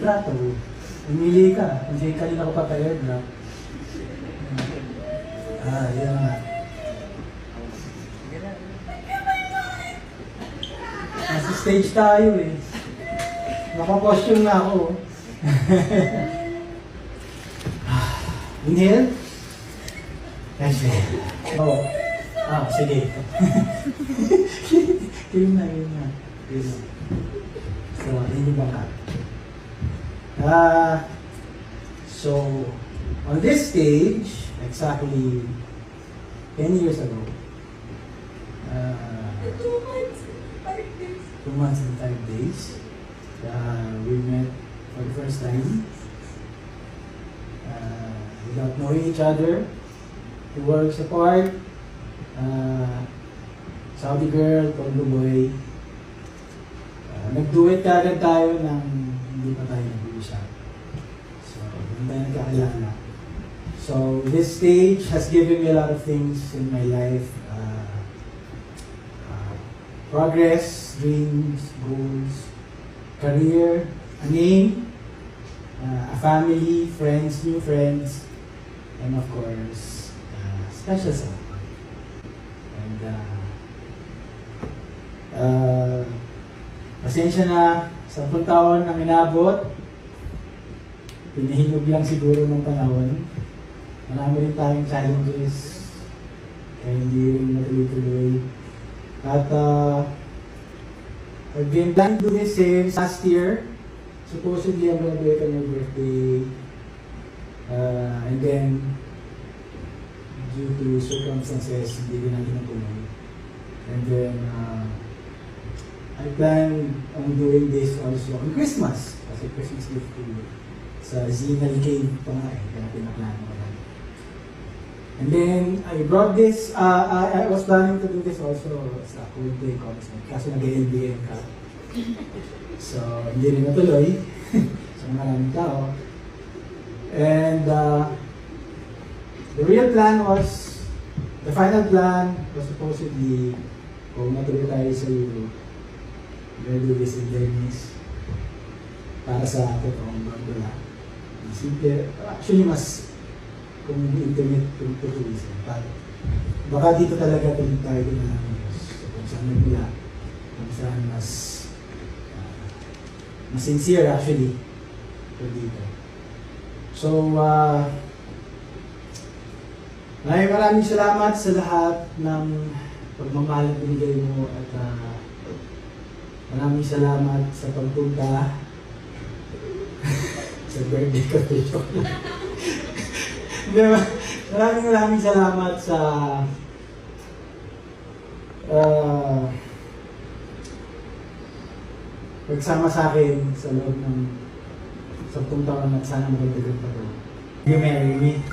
retrato. Pumili ka. Kasi kanina ko pa pa-airdrop. Yan nga. Nasa stage tayo eh. Naka-costume na ako. Inhale. Exhale. Oo. Sige. Yun na. So, hindi ba ka? So, on this stage, exactly 10 years ago, 2 months and 5 days, we met for the first time. Without knowing each other, we worked apart. Saudi girl, Tondo boy. Nag-duet kagad tayo nang hindi pa tayo nag-uusap. So, hindi tayo nagkakilala. So, this stage has given me a lot of things in my life. Progress, dreams, goals, career, a name, a family, friends, new friends, and of course, special someone. And pasensya na, 10 taon ang inabot. Pinahinog lang siguro ng panahon. Marami rin tayong challenges, kaya hindi rin natuloy-tuloy. At I've been planning to do this since last year. Supposedly, I'm gonna do it on your birthday. And then, due to circumstances, hindi rin natin natuloy. And then, I plan on doing this also on Christmas. Kasi Christmas gift to sa Zinal Cave pa nga eh. Kaya pinaplano ko lang. And then, I brought this, I was planning to do this also sa Coldplay concert. Kaso nag-LBM ka. So, hindi rin natuloy. So, maraming tao. And the real plan was, the final plan was supposedly, kung natuloy tayo sa Europe, we'll do this in Venice para sa totoong gondola. Simple, actually mas kung internet tourism. Baka dito talaga tayo na kung saan nagmula, kung saan mas sincere actually dito. So, maraming salamat sa lahat ng pagmamahal na binigay mo at maraming salamat sa pagpunta sa birthday ko dito. Maraming salamat sa pagsama sa akin sa loob ng 10 taon at sana magdagdag pa rin. You marry me?